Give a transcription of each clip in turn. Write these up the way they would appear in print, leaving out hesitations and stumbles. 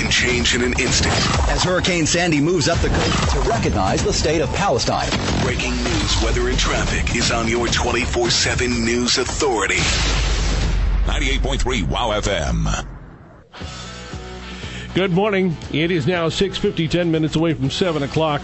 can change in an instant. As Hurricane Sandy moves up the coast to recognize the state of Palestine. Breaking news, weather, and traffic is on your 24/7 News Authority. 98.3 WOW FM. Good morning. It is now 6:50, 10 minutes away from 7 o'clock.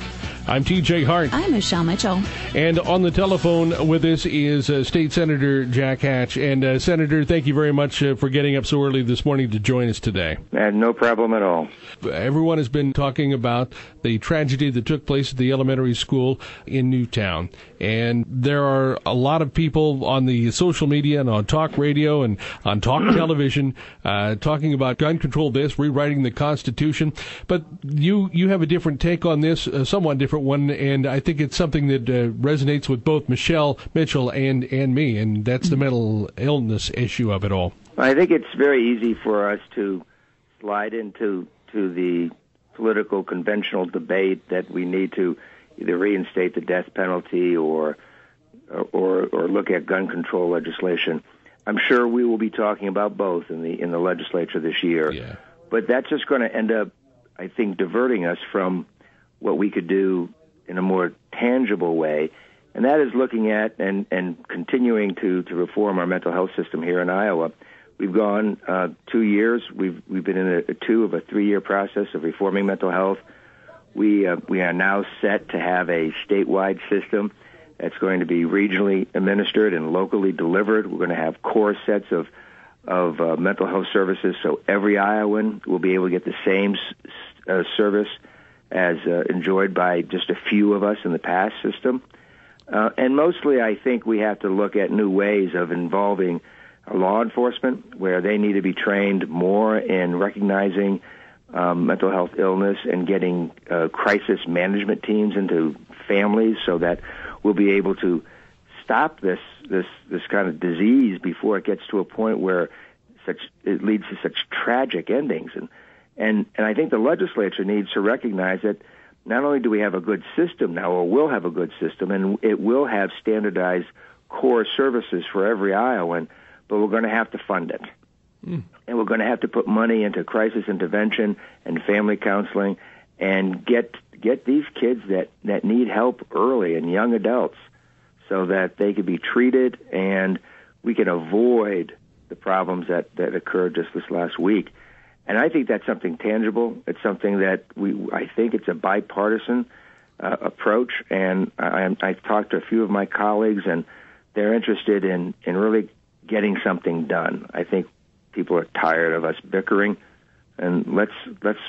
I'm TJ Hart. I'm Michelle Mitchell. And on the telephone with us is State Senator Jack Hatch. And Senator, thank you very much for getting up so early this morning to join us today. No problem at all. Everyone has been talking about the tragedy that took place at the elementary school in Newtown. And there are a lot of people on the social media and on talk radio and on talk television talking about gun control, rewriting the Constitution. But you have a different take on this, a somewhat different one, and I think it's something that resonates with both Michelle Mitchell and me, and that's the mental illness issue of it all. I think it's very easy for us to slide into the political conventional debate that we need to either reinstate the death penalty or look at gun control legislation. I'm sure we will be talking about both in the legislature this year. Yeah. But that's just going to end up, I think, diverting us from what we could do in a more tangible way, and that is looking at and continuing to reform our mental health system here in Iowa. We've gone 2 years. We've been in a 3-year process of reforming mental health. We are now set to have a statewide system that's going to be regionally administered and locally delivered. We're going to have core sets of mental health services, so every Iowan will be able to get the same service as enjoyed by just a few of us in the past system. And mostly I think we have to look at new ways of involving law enforcement, where they need to be trained more in recognizing mental health illness and getting crisis management teams into families so that we'll be able to stop this kind of disease before it gets to a point where it leads to such tragic endings. And I think the legislature needs to recognize that not only do we have a good system now, or will have a good system, and it will have standardized core services for every Iowan, but we're going to have to fund it. And we're going to have to put money into crisis intervention and family counseling and get these kids that need help early, and young adults, so that they can be treated and we can avoid the problems that occurred just this last week. And I think that's something tangible. It's something that I think it's a bipartisan approach. And I've talked to a few of my colleagues, and they're interested in really getting something done. I think people are tired of us bickering, and let's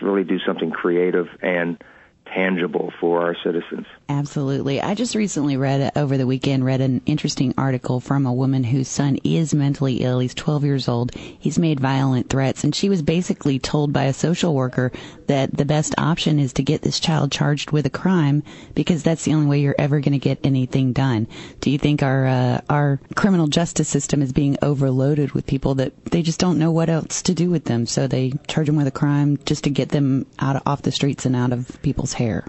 really do something creative and tangible for our citizens. Absolutely. I just recently over the weekend read an interesting article from a woman whose son is mentally ill. He's 12 years old. He's made violent threats, and she was basically told by a social worker that the best option is to get this child charged with a crime, because that's the only way you're ever going to get anything done. Do you think our criminal justice system is being overloaded with people that they just don't know what else to do with them, so they charge them with a crime just to get them off the streets and out of people's hair?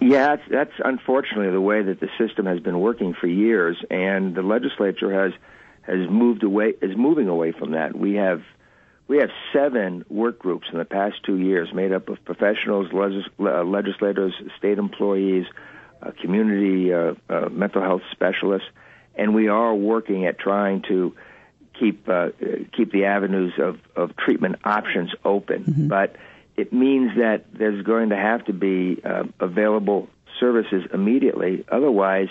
Yeah, that's unfortunately the way that the system has been working for years, and the legislature is moving away from that. We have 7 work groups in the past 2 years made up of professionals, legislators, state employees, community mental health specialists, and we are working at trying to keep the avenues of treatment options open. Mm-hmm. But it means that there's going to have to be available services immediately. Otherwise,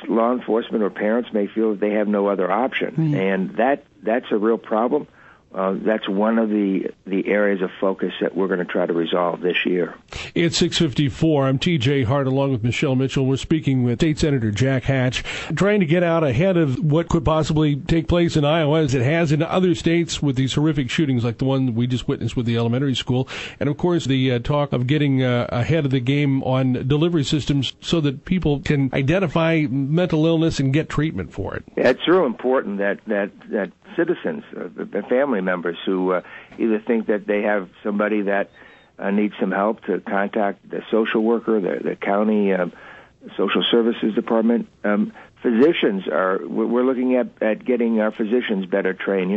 law enforcement or parents may feel that they have no other option. Right. And that's a real problem. That's one of the areas of focus that we're going to try to resolve this year. It's 6:54. I'm TJ Hart along with Michelle Mitchell. We're speaking with State Senator Jack Hatch, trying to get out ahead of what could possibly take place in Iowa, as it has in other states with these horrific shootings like the one we just witnessed with the elementary school. And, of course, the talk of getting ahead of the game on delivery systems so that people can identify mental illness and get treatment for it. Yeah, it's real important that citizens, the family members who either think that they have somebody that needs some help, to contact the social worker, the county social services department. Physicians we're looking at getting our physicians better trained.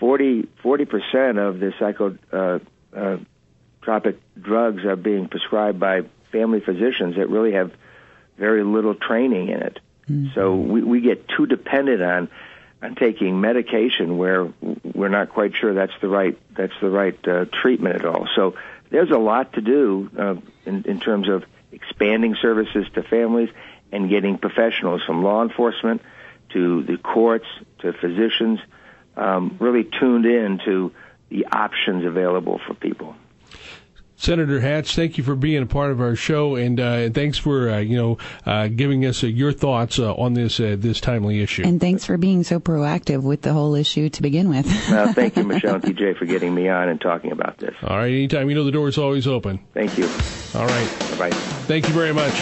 40% of the psychotropic drugs are being prescribed by family physicians that really have very little training in it. So we get too dependent on taking medication where we're not quite sure that's the right treatment at all. So there's a lot to do in terms of expanding services to families and getting professionals from law enforcement to the courts to physicians really tuned in to the options available for people. Senator Hatch, thank you for being a part of our show, and thanks for giving us your thoughts on this timely issue. And thanks for being so proactive with the whole issue to begin with. Well, thank you, Michelle and TJ, for getting me on and talking about this. All right, anytime. You know the door is always open. Thank you. All right. Bye-bye. Thank you very much.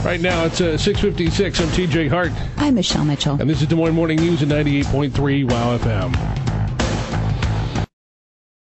Right now, it's 6:56. I'm TJ Hart. I'm Michelle Mitchell. And this is Des Moines Morning News at 98.3 WOW FM.